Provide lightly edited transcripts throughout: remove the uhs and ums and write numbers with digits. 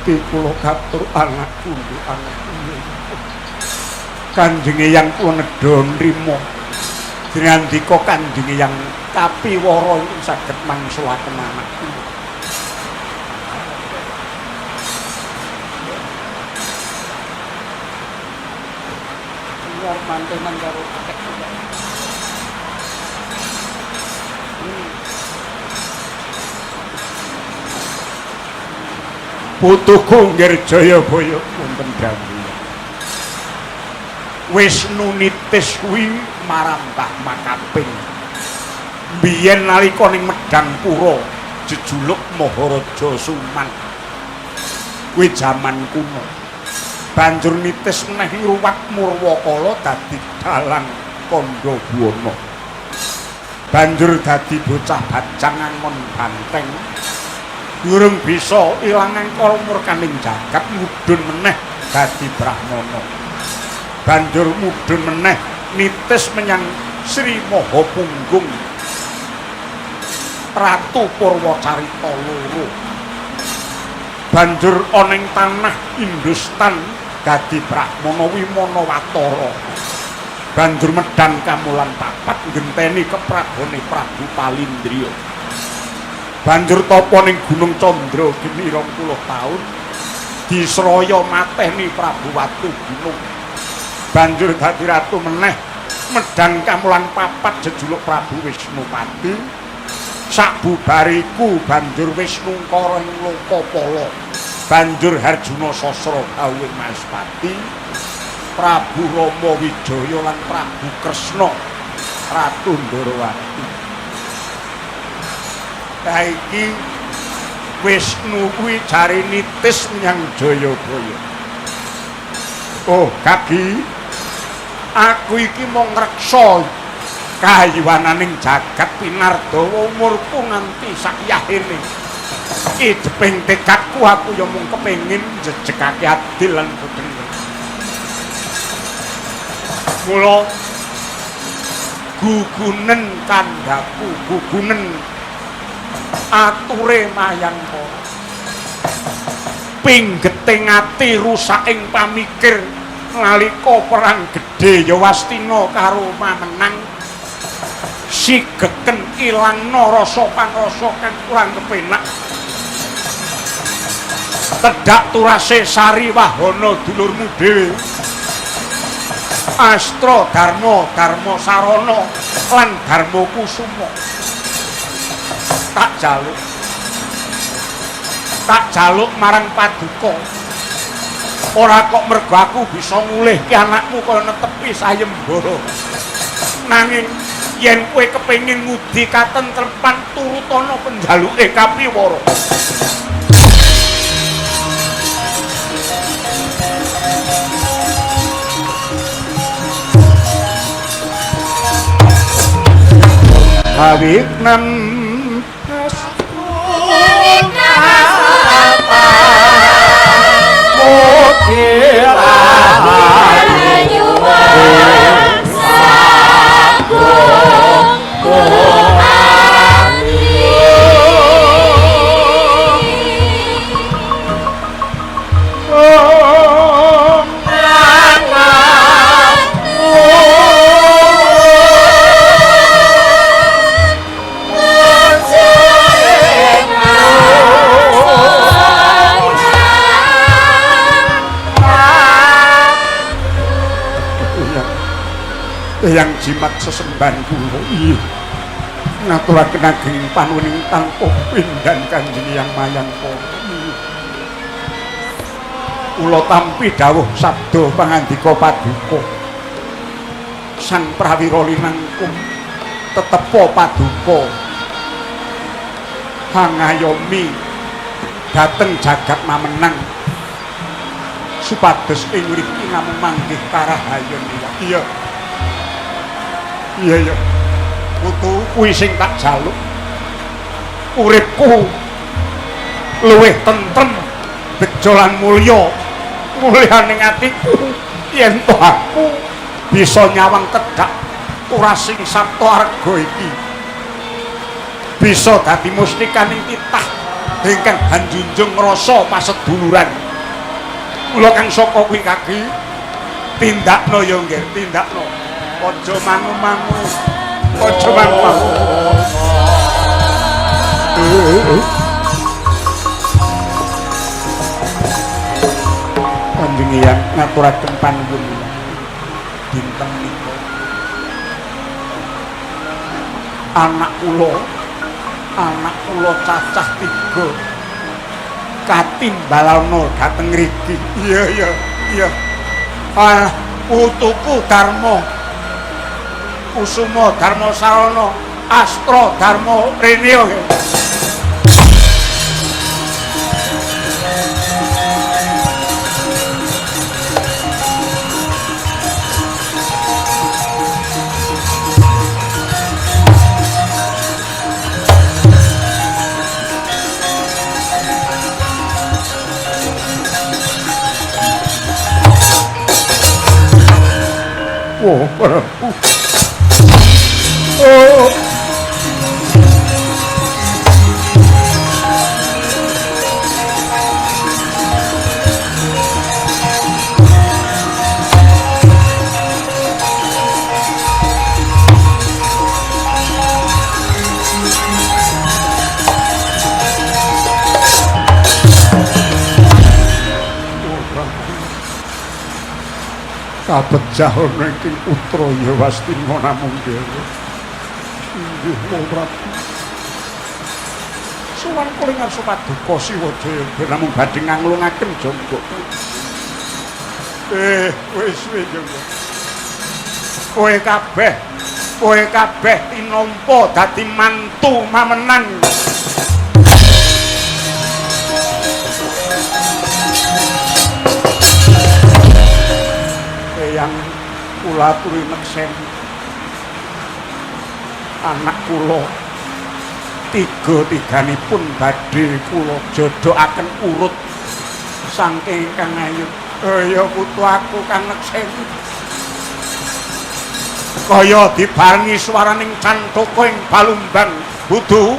Gusti kula katur anakku anakku Kanjeng Eyang kula nedha nrimo dinandika Kanjeng Eyang kapiwara iku saged mangsulaken anakku luar mantenan karo akeh putuku Nggirjaya Baya wonten dawuh Wisnu nitis kuwi marambah makaping biyen nalika ning Medangpura jejuluk Maharaja Suman kuwi jaman kuno banjur nitis meneh ngruwat Murwakala dadi dalang Kandhabuana banjur dadi bocah bajang angon banteng durung bisa ilang angkara murkaning jagat mudhun meneh dadi Brahmana banjur mudhun meneh nitis menyang Sri Mahapunggung Ratu Purwacarita loro banjur ana ing tanah Hindustan dadi Brahmana Wimanawatara banjur medhang kamulan papat ngenteni keprabone Prabu Palindriya banjur tapa ning Gunung Candra geni 20 taun disraya mateni Prabu Watu Gunung banjur dadi ratu meneh medhang kamulan papat jejuluk Prabu Wisnupati sabubariku banjur Wisnungkara ing Lokapala banjur Harjuna Sasra kawin Maspati Prabu Rama Wijaya lan Prabu Kresna Ratu Ndarawati saiki Wisnu kuwi jare nitis menyang Jayabaya oh kaki aku iki mung ngreksa kahyuwananing jagat pinardawa umurku nganti sakyahene iki jeping tekadku aku ya mung kepengin njejegake adil lan bener mula gugunen kandhaku gugunen ature Mayangkara pinggeting ati rusaking pamikir nalika perang gedhe Yawastina karo Mamenang sigeken ilangna rasa pangrasa kang kurang kepenak tedhak turase Sariwahana dulurmu dhewe Astra Dharma Dharma Sarana lan Dharma Kusuma tak jaluk marang Paduka ora kok mergo aku bisa ngulihke anakmu kaya netepi sayembara nanging yen kowe kepengin ngudi katentrepan turutana penjaluke kapiwara Hawiknan Mukira Hayuwan Sagung Kuhani yang jimat sesembahan kula iya ngaturaken ageng panuwuning tanpa pindhan Kanjeng Hyang Mayangkara kula tampi dawuh sabda pangandika Paduka sang prawira linangkum tetepa Paduka hangayomi dhateng jagat Mamenang supados ing mriki namung manggih karahayon iya iya putu kuwi sing tak jaluk uripku luwih tentrem bejo lan mulya mulyaning atiku yen to aku bisa nyawang tedhak turasing Sapta Arga iki bisa dadi mustikaning titah ingkang hanjunjung rasa paseduluran. Kula kang saka kuwi kaki tindakno ya nggih, tindakno. Aja mangu-mangu. Aja mangu-mangu. Kanjeng Hyang ngaturaken panuwun dinten nika. Anak kula cacah 3 katimbalana dhateng ngriki. Iya. Putuku Darma Kusuma Darma Sarana Astra Darma Reneo. Oh, kabecah ana ing putra Yawastina namung dhewe. Inggih Prabu. Suwan kulingan Supaduka Siwajaya namung badhe nganglungaken jangga. Wis jangga. Kowe kabeh tinampa dadi mantu mamenan. Yang kula aturi neksen anak kula tiga-tiganipun badhe kula jodokaken urut saking ingkang ayu. Ya putu aku kang neksen kaya dibarengi swaraning cantaka ing Balumbang Budu.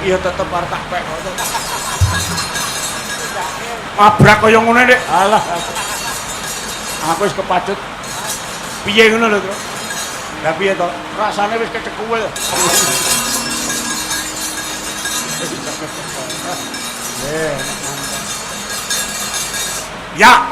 Ya tetep arep tak pek. Mabrak kaya ngono nek. Alah. Aku wis kepacut. Piye ngono lho, Tru? Lah piye to? Rasane wis kecekuil. Ya.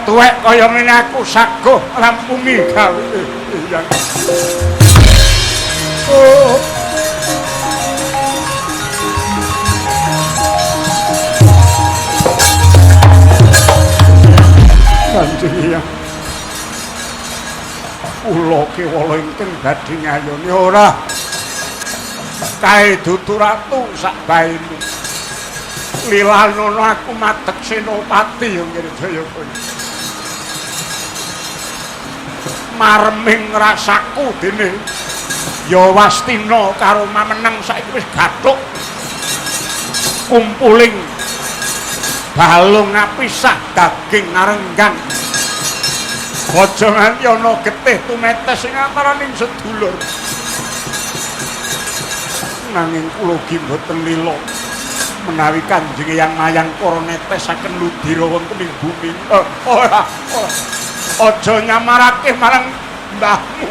Tuwek kaya ngene aku saguh rampungi gawe. Oh. Kanjeng Hyang. Kula kewala ingkang badhe ngayoni ora. Kae dudu ratu sak baene. Lilanono aku madeg senopati yo ngene Jayabaya. Marming rasaku dene Yawastina karo Mamenang saiki wis gathuk kumpuling balung apisah daging ngarenggang aja nganti ana getih tumetes ing antaraning sedulur nanging kula ugi mboten lila menawi Kanjeng Eyang Mayang para netesaken ludira wonten ing bumi. Ora. Aja nyamarake marang mbahmu.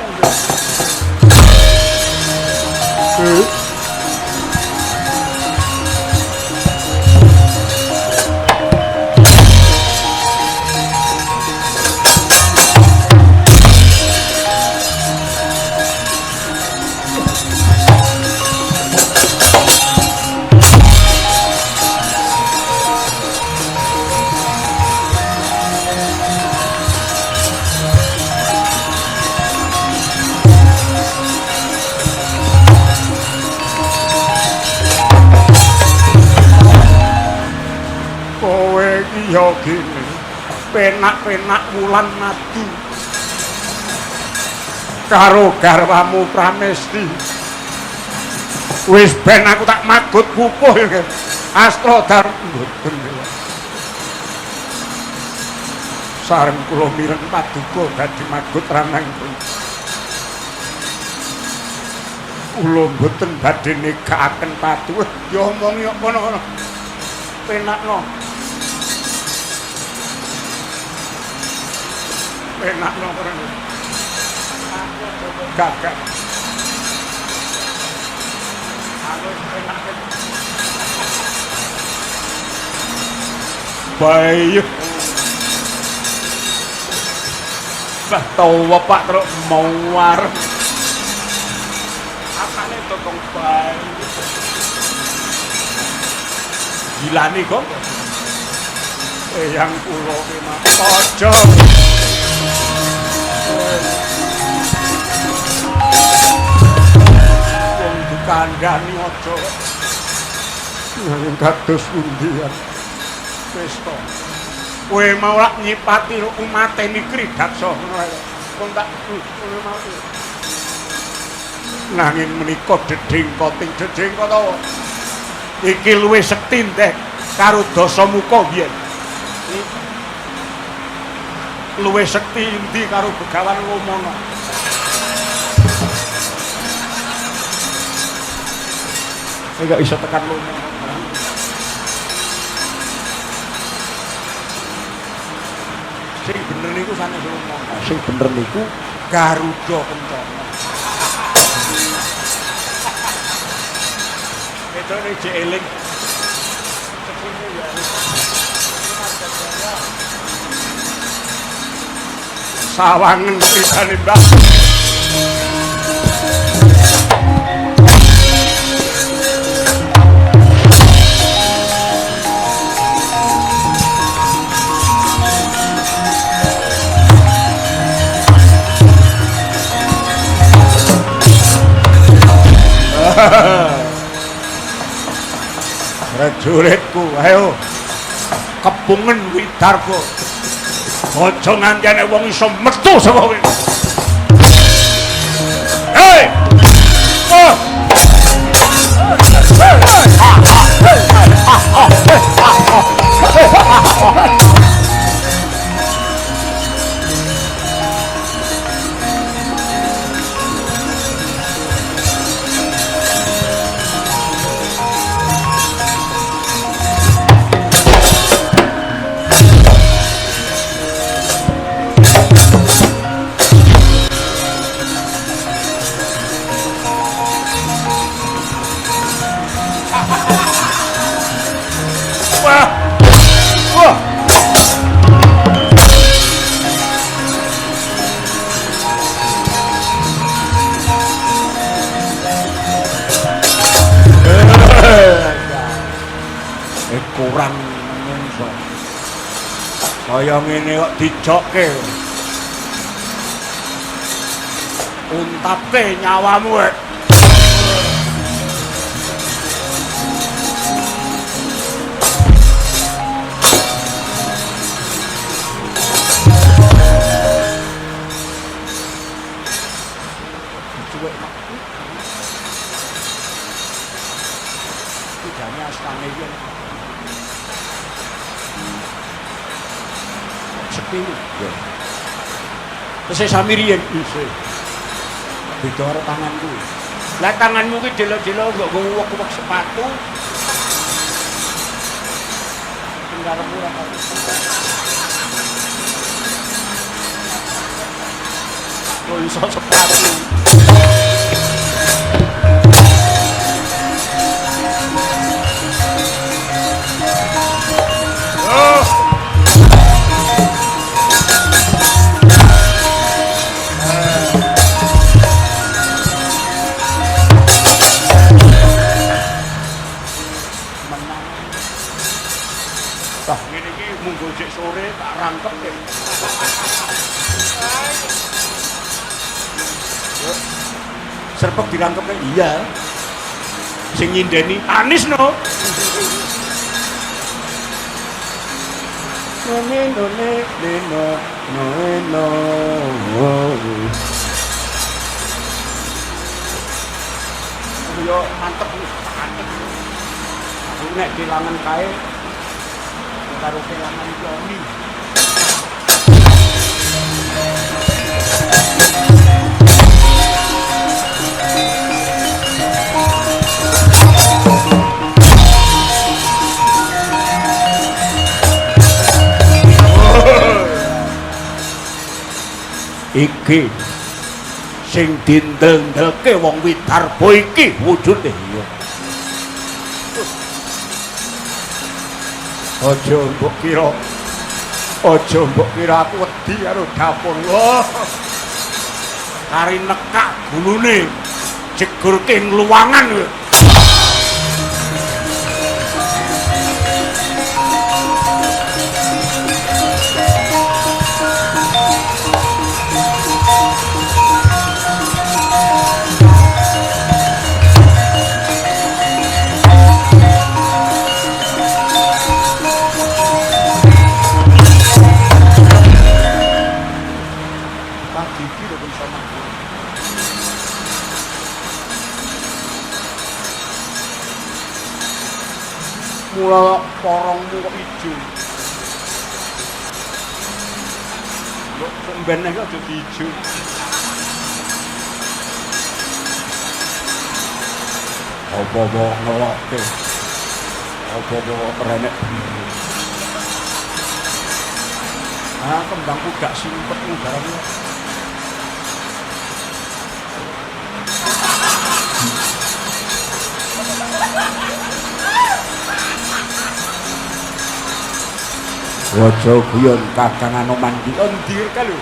Ya gini, penak-penak wulan madu karo garwamu Pramesti. Wis ben aku tak magut pupuh ya Astrodar mboten. Sareng kula mireng paduka dadi magut ranangipun. Kula mboten badhe negakaken patuh. Ya omongi apa ngono. Penakno. Enak no orang aku coba gagak aku enak baik bah tau bapak terus mau war apa nih tokong baik gila nih kok yang pulau memang pojok wong dikandhani aja nang kados undian pesta kowe mau lak nyipati umateni Kridaksa ngono ae wong tak ngono mau nanging menika dedengkoting dedengkota iki luwih sekti ndek karo Dasamuka biyen luwih sekti endi karo Begawan Lomono. Enggak bisa tekan Lomono. Sing bener niku sanes Lomono. Sing bener niku Garuda Kencana. Wedone jek eling. Sawangen pisane Mbah. Prajuritku, ayo kepungen Widarga. Aja nganti ana wong iso metu saka kowe. Hei! Oh! Kurang menungso kaya ngene kok dijokke untapke nyawamu Terus sami riyen isih. Beda karo tanganku. Lah tanganmu ki delo-delo kok ngowok-wok sepatu. Tinggalmu ora kok. Kok iso sepatu. Tah ngene iki munggo jek sore tak rangkep ya. Serpek dirangkep iya. Sing nyindeni Anis no. No. Yo mantep mantep. Aku nek kelangan kae karo kelangan Joni. Iki sing dindel-ndelke wong Widarba iki wujude ya. Aja mbok kira aku wedi karo dapur. Wah. Kari nekak gulune jegurke ngluwangan lho. Mula porongmu kok ijo. Kok mbene kok dadi ijo. Apa-apa ngelokke. Apa-apa kerenek biru. Ah, kembangku gak simpet udarane. Waja guyon Kakang Anoman iki endi ka lho.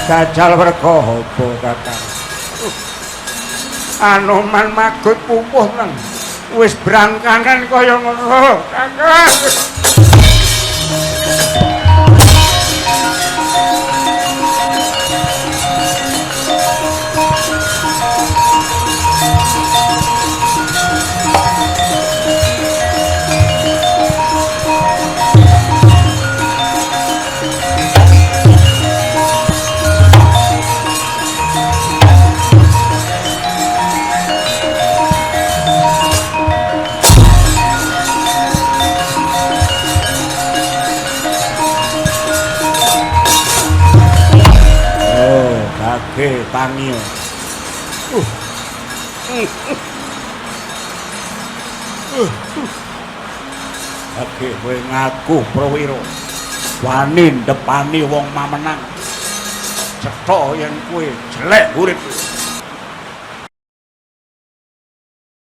Jajal werga apa Kakang? Anoman magut pupuh nang wis brangkangan kaya ngono Kakang. Tangi. Oke, kowe ngaku Prawira. Wani ndepani wong mamenang. Cetha yen kowe jelek urip.